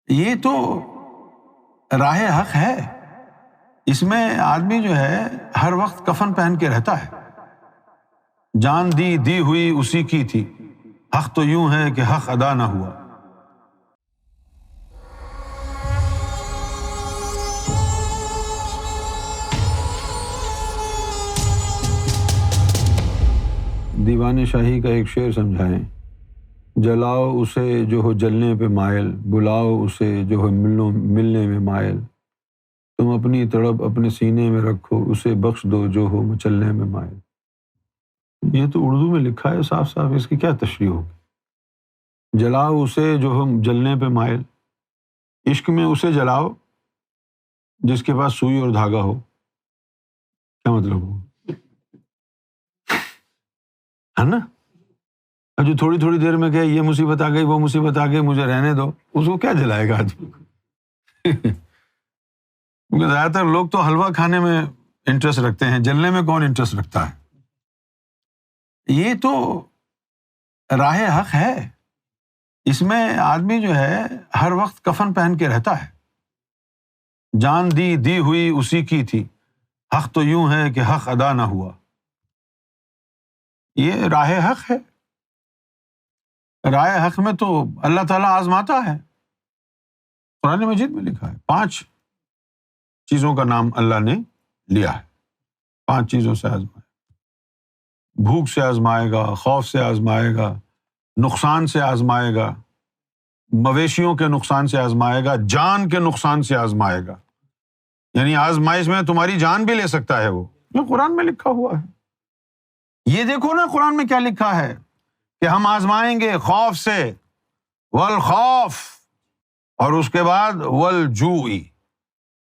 یہ تو راہ حق ہے، اس میں آدمی جو ہے ہر وقت کفن پہن کے رہتا ہے، جان دی ہوئی اسی کی تھی، حق تو یوں ہے کہ حق ادا نہ ہوا۔ دیوان شاہی کا ایک شعر سمجھائیں۔ جلاؤ اسے جو ہو جلنے پہ مائل، بلاؤ اسے جو ہو ملنے میں مائل، تم اپنی تڑپ اپنے سینے میں رکھو، اسے بخش دو جو ہو مچلنے میں مائل۔ یہ تو اردو میں لکھا ہے صاف صاف، اس کی کیا تشریح ہوگی؟ جلاؤ اسے جو ہو جلنے پہ مائل، عشق میں اسے جلاؤ جس کے پاس سوئی اور دھاگا ہو۔ کیا مطلب ہو؟ ہے نا؟ جو تھوڑی دیر میں کہ یہ مصیبت آ گئی وہ مصیبت آ گئی مجھے رہنے دو، اس کو کیا جلائے گا آدمی؟ کیونکہ زیادہ تر لوگ تو حلوہ کھانے میں انٹرسٹ رکھتے ہیں، جلنے میں کون انٹرسٹ رکھتا ہے؟ یہ تو راہ حق ہے، اس میں آدمی جو ہے ہر وقت کفن پہن کے رہتا ہے، جان دی ہوئی اسی کی تھی، حق تو یوں ہے کہ حق ادا نہ ہوا۔ یہ راہ حق ہے، راہ حق میں تو اللہ تعالیٰ آزماتا ہے۔ قرآن مجید میں لکھا ہے 5 چیزوں کا نام اللہ نے لیا ہے، 5 چیزوں سے آزمائے، بھوک سے آزمائے گا، خوف سے آزمائے گا، نقصان سے آزمائے گا، مویشیوں کے نقصان سے آزمائے گا، جان کے نقصان سے آزمائے گا، یعنی آزمائش میں تمہاری جان بھی لے سکتا ہے وہ، جو قرآن میں لکھا ہوا ہے۔ یہ دیکھو نا قرآن میں کیا لکھا ہے کہ ہم آزمائیں گے خوف سے، والخوف، اور اس کے بعد والجوع،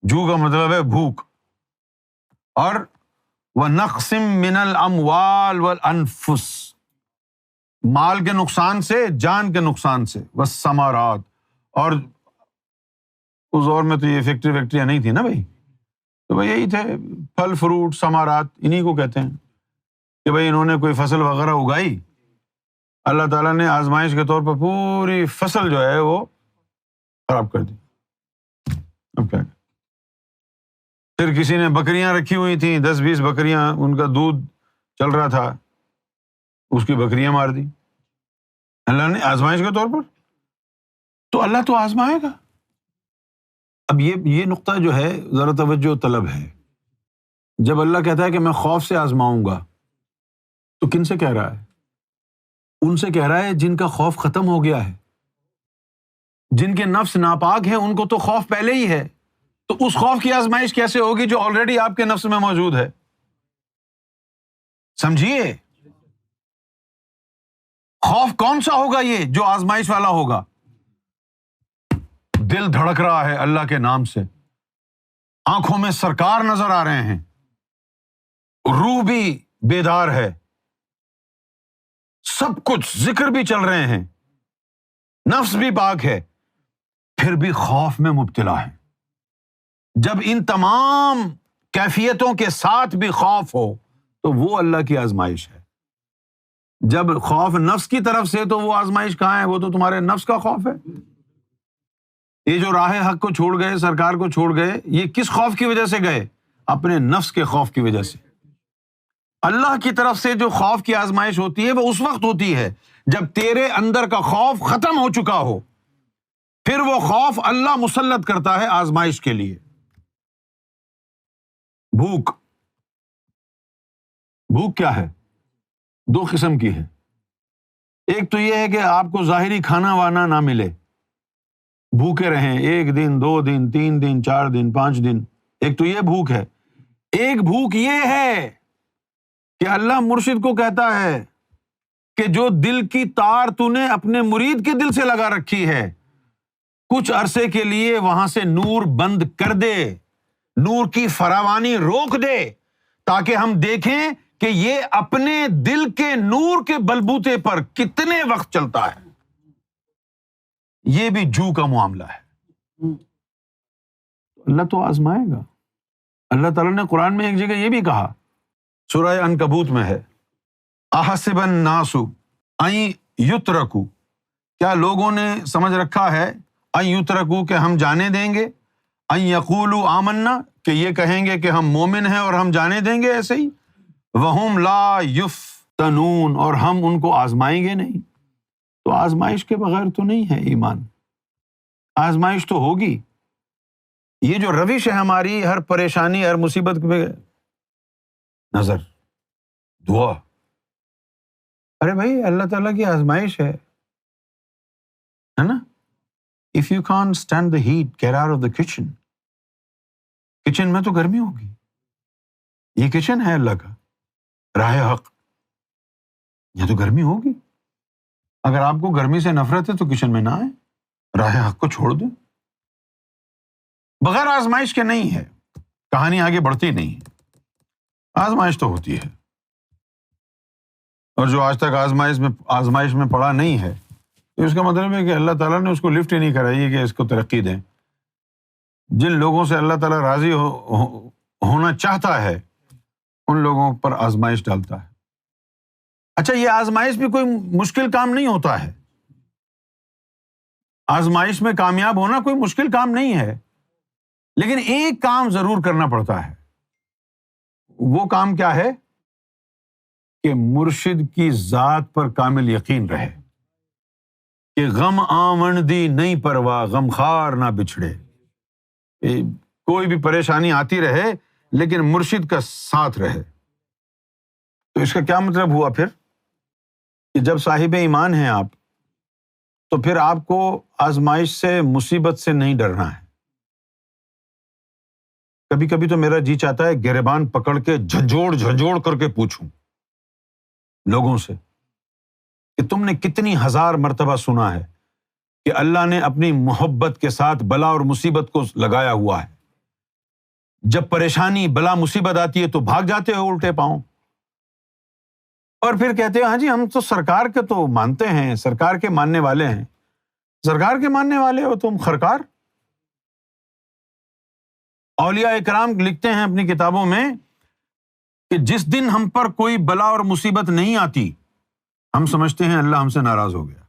جو کا مطلب ہے بھوک، اور وَنَقْصٍ مِّنَ الْأَمْوَالِ وَالْأَنفُسِ، مال کے نقصان سے، جان کے نقصان سے، والثمرات، اور اس دور میں تو یہ فیکٹریاں نہیں تھی نا بھائی، تو بھائی یہی تھے پھل فروٹ ثمرات، انہی کو کہتے ہیں کہ بھائی انہوں نے کوئی فصل وغیرہ اگائی، اللہ تعالیٰ نے آزمائش کے طور پر پوری فصل جو ہے وہ خراب کر دی۔ اب کیا؟ پھر کسی نے بکریاں رکھی ہوئی تھیں، 10-20 بکریاں، ان کا دودھ چل رہا تھا، اس کی بکریاں مار دی اللہ نے آزمائش کے طور پر۔ تو اللہ تو آزمائے گا۔ اب یہ نقطہ جو ہے ذرا توجہ طلب ہے۔ جب اللہ کہتا ہے کہ میں خوف سے آزماؤں گا، تو کن سے کہہ رہا ہے؟ ان سے کہہ رہا ہے جن کا خوف ختم ہو گیا ہے، جن کے نفس ناپاک ہیں، ان کو تو خوف پہلے ہی ہے، تو اس خوف کی آزمائش کیسے ہوگی جو آلریڈی آپ کے نفس میں موجود ہے؟ سمجھیے، خوف کون سا ہوگا یہ جو آزمائش والا ہوگا؟ دل دھڑک رہا ہے اللہ کے نام سے، آنکھوں میں سرکار نظر آ رہے ہیں، روح بھی بیدار ہے، سب کچھ ذکر بھی چل رہے ہیں، نفس بھی پاک ہے، پھر بھی خوف میں مبتلا ہے۔ جب ان تمام کیفیتوں کے ساتھ بھی خوف ہو تو وہ اللہ کی آزمائش ہے۔ جب خوف نفس کی طرف سے تو وہ آزمائش کہاں ہے؟ وہ تو تمہارے نفس کا خوف ہے۔ یہ جو راہ حق کو چھوڑ گئے، سرکار کو چھوڑ گئے، یہ کس خوف کی وجہ سے گئے؟ اپنے نفس کے خوف کی وجہ سے۔ اللہ کی طرف سے جو خوف کی آزمائش ہوتی ہے وہ اس وقت ہوتی ہے جب تیرے اندر کا خوف ختم ہو چکا ہو، پھر وہ خوف اللہ مسلط کرتا ہے آزمائش کے لیے۔ بھوک کیا ہے؟ 2 قسم کی ہے۔ ایک تو یہ ہے کہ آپ کو ظاہری کھانا وانا نہ ملے، بھوکے رہیں 1 دن 2 دن 3 دن 4 دن 5 دن، ایک تو یہ بھوک ہے۔ ایک بھوک یہ ہے کہ اللہ مرشد کو کہتا ہے کہ جو دل کی تار تو نے اپنے مرید کے دل سے لگا رکھی ہے، کچھ عرصے کے لیے وہاں سے نور بند کر دے، نور کی فراوانی روک دے، تاکہ ہم دیکھیں کہ یہ اپنے دل کے نور کے بلبوتے پر کتنے وقت چلتا ہے۔ یہ بھی جو کا معاملہ ہے۔ اللہ تو آزمائے گا۔ اللہ تعالیٰ نے قرآن میں ایک جگہ یہ بھی کہا، سورہ عنکبوت میں ہے، احسب الناس ان یترکوا، کیا لوگوں نے سمجھ رکھا ہے، ان یترکوا کہ ہم جانے دیں گے، ان یقولوا آمنا کہ یہ کہیں گے کہ ہم مومن ہیں اور ہم جانے دیں گے ایسے ہی، وہم لا یفتنون اور ہم ان کو آزمائیں گے نہیں۔ تو آزمائش کے بغیر تو نہیں ہے ایمان، آزمائش تو ہوگی۔ یہ جو روش ہے ہماری ہر پریشانی ہر مصیبت پہ نظر، دعا، ارے بھائی اللہ تعالیٰ کی آزمائش ہے نا۔ If you can't stand the heat, get out of the kitchen. Kitchen میں تو گرمی ہوگی، یہ کچن ہے اللہ کا، راہ حق، یہ تو گرمی ہوگی۔ اگر آپ کو گرمی سے نفرت ہے تو کچن میں نہ آئیں، راہ حق کو چھوڑ دیں۔ بغیر آزمائش کے نہیں ہے، کہانی آگے بڑھتی نہیں ہے، آزمائش تو ہوتی ہے۔ اور جو آج تک آزمائش میں پڑا نہیں ہے تو اس کا مطلب ہے کہ اللہ تعالیٰ نے اس کو لفٹ ہی نہیں کرائی ہے کہ اس کو ترقی دیں۔ جن لوگوں سے اللہ تعالیٰ راضی ہونا چاہتا ہے ان لوگوں پر آزمائش ڈالتا ہے۔ اچھا، یہ آزمائش بھی کوئی مشکل کام نہیں ہوتا ہے، آزمائش میں کامیاب ہونا کوئی مشکل کام نہیں ہے، لیکن ایک کام ضرور کرنا پڑتا ہے۔ وہ کام کیا ہے؟ کہ مرشد کی ذات پر کامل یقین رہے، کہ غم آمندی نہیں پرواہ، غم خار نہ بچھڑے۔ کوئی بھی پریشانی آتی رہے لیکن مرشد کا ساتھ رہے۔ تو اس کا کیا مطلب ہوا پھر؟ کہ جب صاحب ایمان ہیں آپ تو پھر آپ کو آزمائش سے، مصیبت سے نہیں ڈرنا ہے۔ کبھی کبھی تو میرا جی چاہتا ہے گریبان پکڑ کے جھنجھوڑ کر کے پوچھوں لوگوں سے کہ تم نے کتنی ہزار مرتبہ سنا ہے کہ اللہ نے اپنی محبت کے ساتھ بلا اور مصیبت کو لگایا ہوا ہے۔ جب پریشانی، بلا، مصیبت آتی ہے تو بھاگ جاتے ہو الٹے پاؤں، اور پھر کہتے ہیں ہاں جی ہم تو سرکار کے تو مانتے ہیں، سرکار کے ماننے والے ہیں۔ سرکار کے ماننے والے ہو تم خرکار؟ اولیاء اکرام لکھتے ہیں اپنی کتابوں میں کہ جس دن ہم پر کوئی بلا اور مصیبت نہیں آتی ہم سمجھتے ہیں اللہ ہم سے ناراض ہو گیا۔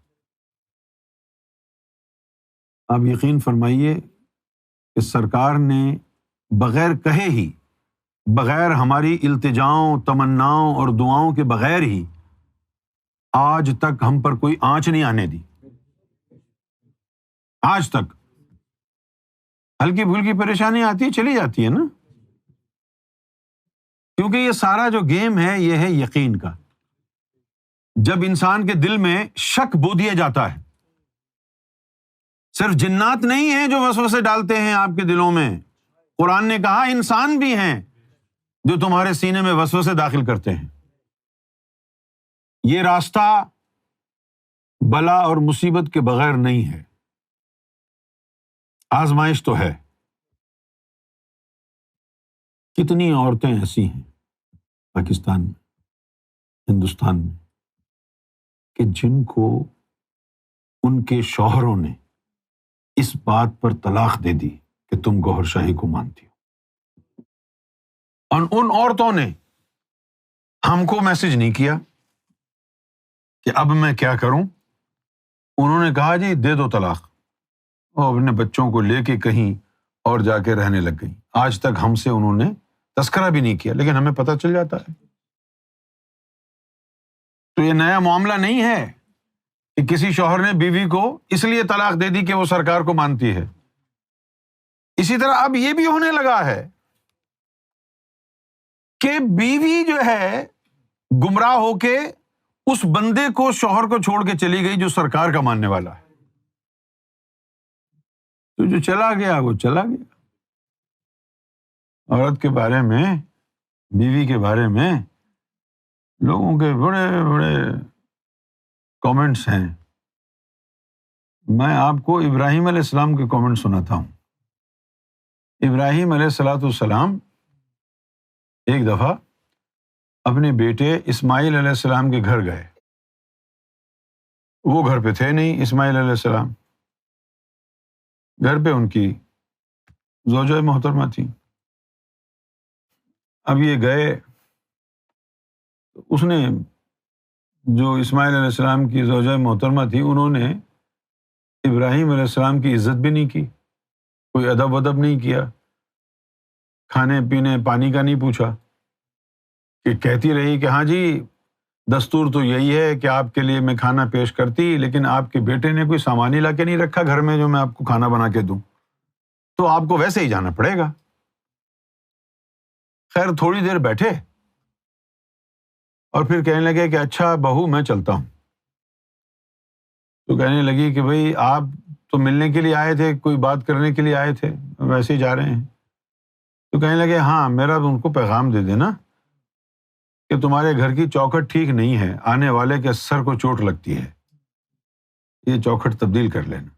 آپ یقین فرمائیے کہ سرکار نے بغیر کہے ہی، بغیر ہماری التجاؤں، تمناؤں اور دعاؤں کے بغیر ہی آج تک ہم پر کوئی آنچ نہیں آنے دی۔ آج تک ہلکی پھلکی پریشانی آتی ہے، چلی جاتی ہے نا، کیونکہ یہ سارا جو گیم ہے یہ ہے یقین کا۔ جب انسان کے دل میں شک بو دیا جاتا ہے، صرف جنات نہیں ہیں جو وسوسے ڈالتے ہیں آپ کے دلوں میں، قرآن نے کہا انسان بھی ہیں جو تمہارے سینے میں وسوسے داخل کرتے ہیں۔ یہ راستہ بلا اور مصیبت کے بغیر نہیں ہے، آزمائش تو ہے۔ کتنی عورتیں ایسی ہیں پاکستان میں، ہندوستان میں، کہ جن کو ان کے شوہروں نے اس بات پر طلاق دے دی کہ تم گوہر شاہی کو مانتی ہو، اور ان عورتوں نے ہم کو میسج نہیں کیا کہ اب میں کیا کروں۔ انہوں نے کہا جی دے دو طلاق، اور اپنے بچوں کو لے کے کہیں اور جا کے رہنے لگ گئی۔ آج تک ہم سے انہوں نے تذکرہ بھی نہیں کیا، لیکن ہمیں پتہ چل جاتا ہے۔ تو یہ نیا معاملہ نہیں ہے کہ کسی شوہر نے بیوی کو اس لیے طلاق دے دی کہ وہ سرکار کو مانتی ہے۔ اسی طرح اب یہ بھی ہونے لگا ہے کہ بیوی جو ہے گمراہ ہو کے اس بندے کو، شوہر کو چھوڑ کے چلی گئی جو سرکار کا ماننے والا ہے۔ تو جو چلا گیا وہ چلا گیا۔ عورت کے بارے میں، بیوی کے بارے میں لوگوں کے بڑے بڑے کامنٹس ہیں۔ میں آپ کو ابراہیم علیہ السلام کے کامنٹ سناتا ہوں۔ ابراہیم علیہ السلام ایک دفعہ اپنے بیٹے اسماعیل علیہ السلام کے گھر گئے۔ وہ گھر پہ تھے نہیں اسماعیل علیہ السلام، گھر پہ ان کی زوجہ محترمہ تھی۔ اب یہ گئے، اس نے جو اسماعیل علیہ السلام کی زوجہ محترمہ تھی انہوں نے ابراہیم علیہ السلام کی عزت بھی نہیں کی، کوئی ادب ودب نہیں کیا، کھانے پینے پانی کا نہیں پوچھا، کہ کہتی رہی کہ ہاں جی دستور تو یہی ہے کہ آپ کے لیے میں کھانا پیش کرتی، لیکن آپ کے بیٹے نے کوئی سامان ہی لا کے نہیں رکھا گھر میں جو میں آپ کو کھانا بنا کے دوں، تو آپ کو ویسے ہی جانا پڑے گا۔ خیر تھوڑی دیر بیٹھے اور پھر کہنے لگے کہ اچھا بہو میں چلتا ہوں۔ تو کہنے لگی کہ بھئی آپ تو ملنے کے لیے آئے تھے، کوئی بات کرنے کے لیے آئے تھے، ویسے ہی جا رہے ہیں۔ تو کہنے لگے ہاں میرا ان کو پیغام دے دینا کہ تمہارے گھر کی چوکھٹ ٹھیک نہیں ہے، آنے والے کے سر کو چوٹ لگتی ہے، یہ چوکھٹ تبدیل کر لینا۔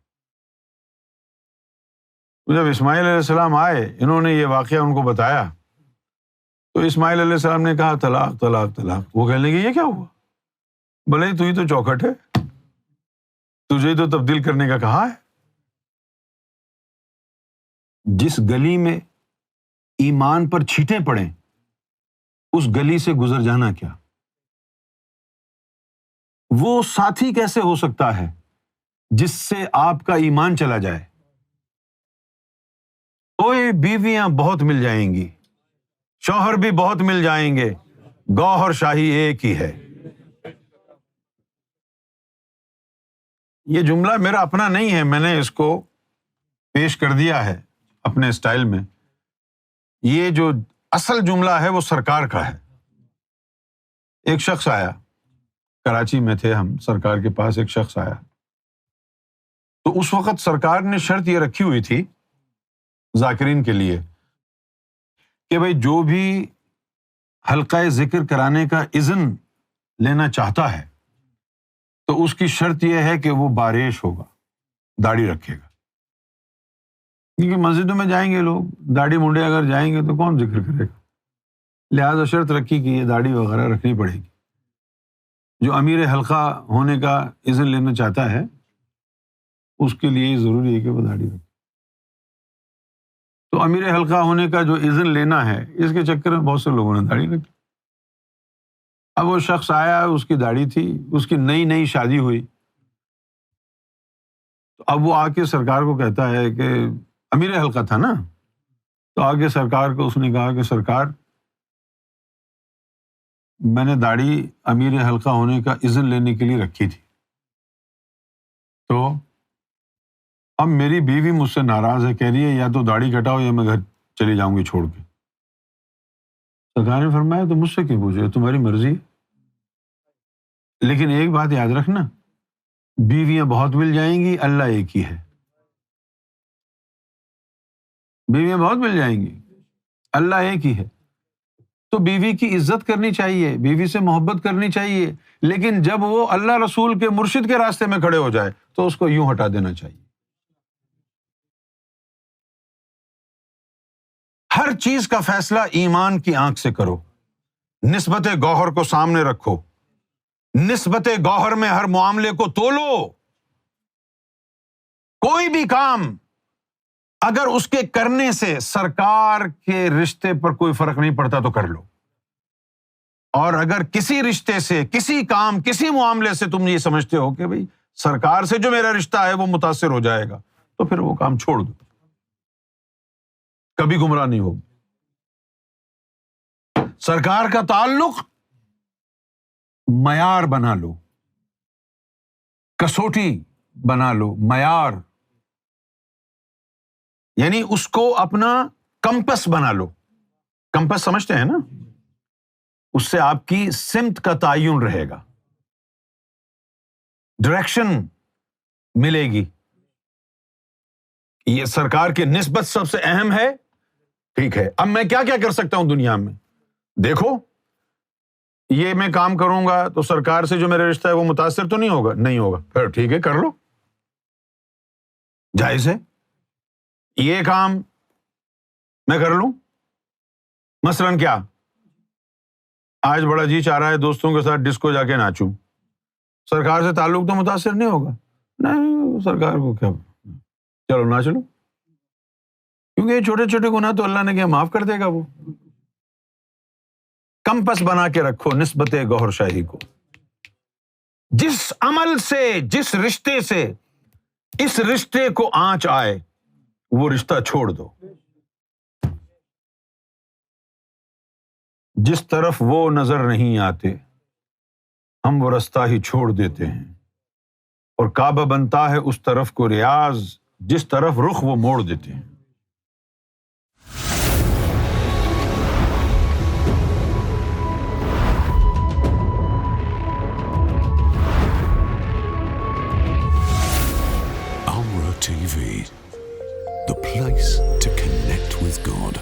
تو جب اسماعیل علیہ السلام آئے، انہوں نے یہ واقعہ ان کو بتایا، تو اسماعیل علیہ السلام نے کہا طلاق طلاق طلاق۔ وہ کہنے لگے یہ کیا ہوا؟ بھلے تو ہی تو چوکھٹ ہے، تجھے تو تبدیل کرنے کا کہا ہے۔ جس گلی میں ایمان پر چھینٹیں پڑیں اس گلی سے گزر جانا کیا؟ وہ ساتھی کیسے ہو سکتا ہے جس سے آپ کا ایمان چلا جائے؟ اوئے بیویاں بہت مل جائیں گی، شوہر بھی بہت مل جائیں گے، گوہر شاہی ایک ہی ہے۔ یہ جملہ میرا اپنا نہیں ہے، میں نے اس کو پیش کر دیا ہے اپنے اسٹائل میں۔ یہ جو اصل جملہ ہے وہ سرکار کا ہے۔ ایک شخص آیا، کراچی میں تھے ہم، سرکار کے پاس ایک شخص آیا، تو اس وقت سرکار نے شرط یہ رکھی ہوئی تھی ذاکرین کے لیے کہ بھئی جو بھی حلقہ ذکر کرانے کا اذن لینا چاہتا ہے تو اس کی شرط یہ ہے کہ وہ باریش ہوگا، داڑھی رکھے گا، کیونکہ مسجدوں میں جائیں گے لوگ داڑھی منڈے اگر جائیں گے تو کون ذکر کرے گا، لہٰذا شرط رکھی کہ یہ داڑھی وغیرہ رکھنی پڑے گی۔ جو امیر حلقہ ہونے کا اذن لینا چاہتا ہے اس کے لیے ضروری ہے کہ وہ داڑھی رکھے۔ تو امیر حلقہ ہونے کا جو اذن لینا ہے اس کے چکر میں بہت سے لوگوں نے داڑھی رکھی۔ اب وہ شخص آیا، اس کی داڑھی تھی، اس کی نئی نئی شادی ہوئی، تو اب وہ آ کے سرکار کو کہتا ہے کہ امیر حلقہ تھا نا، تو آگے سرکار کو اس نے کہا کہ سرکار میں نے داڑھی امیر حلقہ ہونے کا اذن لینے کے لیے رکھی تھی، تو اب میری بیوی مجھ سے ناراض ہے، کہہ رہی ہے یا تو داڑھی کٹاؤ یا میں گھر چلی جاؤں گی چھوڑ کے۔ سرکار نے فرمایا تو مجھ سے کیوں پوچھے، تمہاری مرضی ہے، لیکن ایک بات یاد رکھنا، بیویاں بہت مل جائیں گی، اللہ ایک ہی ہے۔ بیویاں بہت مل جائیں گی، اللہ ایک ہی ہے۔ تو بیوی کی عزت کرنی چاہیے، بیوی سے محبت کرنی چاہیے، لیکن جب وہ اللہ رسول کے مرشد کے راستے میں کھڑے ہو جائے تو اس کو یوں ہٹا دینا چاہیے۔ ہر چیز کا فیصلہ ایمان کی آنکھ سے کرو، نسبت گوہر کو سامنے رکھو، نسبت گوہر میں ہر معاملے کو تولو۔ کوئی بھی کام اگر اس کے کرنے سے سرکار کے رشتے پر کوئی فرق نہیں پڑتا تو کر لو، اور اگر کسی رشتے سے، کسی کام، کسی معاملے سے تم یہ سمجھتے ہو کہ بھئی سرکار سے جو میرا رشتہ ہے وہ متاثر ہو جائے گا تو پھر وہ کام چھوڑ دو، کبھی گمراہ نہیں ہوگی۔ سرکار کا تعلق معیار بنا لو، کسوٹی بنا لو، معیار، یعنی اس کو اپنا کمپس بنا لو۔ کمپس سمجھتے ہیں نا، اس سے آپ کی سمت کا تعین رہے گا، ڈائریکشن ملے گی۔ یہ سرکار کی نسبت سب سے اہم ہے، ٹھیک ہے، اب میں کیا کیا کر سکتا ہوں دنیا میں؟ دیکھو یہ میں کام کروں گا تو سرکار سے جو میرا رشتہ ہے وہ متاثر تو نہیں ہوگا، نہیں ہوگا، پھر ٹھیک ہے کر لو، جائز ہے۔ یہ کام میں کر لوں، مثلاً کیا، آج بڑا جی چاہ رہا ہے دوستوں کے ساتھ ڈسکو جا کے ناچوں، سرکار سے تعلق تو متاثر نہیں ہوگا، نہیں سرکار کو کیا، چلو ناچ لو، کیونکہ یہ چھوٹے چھوٹے گناہ تو اللہ نے کیا معاف کر دے گا۔ وہ کمپس بنا کے رکھو نسبت گوہر شاہی کو، جس عمل سے، جس رشتے سے اس رشتے کو آنچ آئے وہ رشتہ چھوڑ دو. جس طرف وہ نظر نہیں آتے ہم وہ رستہ ہی چھوڑ دیتے ہیں، اور کعبہ بنتا ہے اس طرف کو ریاض جس طرف رخ وہ موڑ دیتے ہیں. Amra TV, the place to connect with God.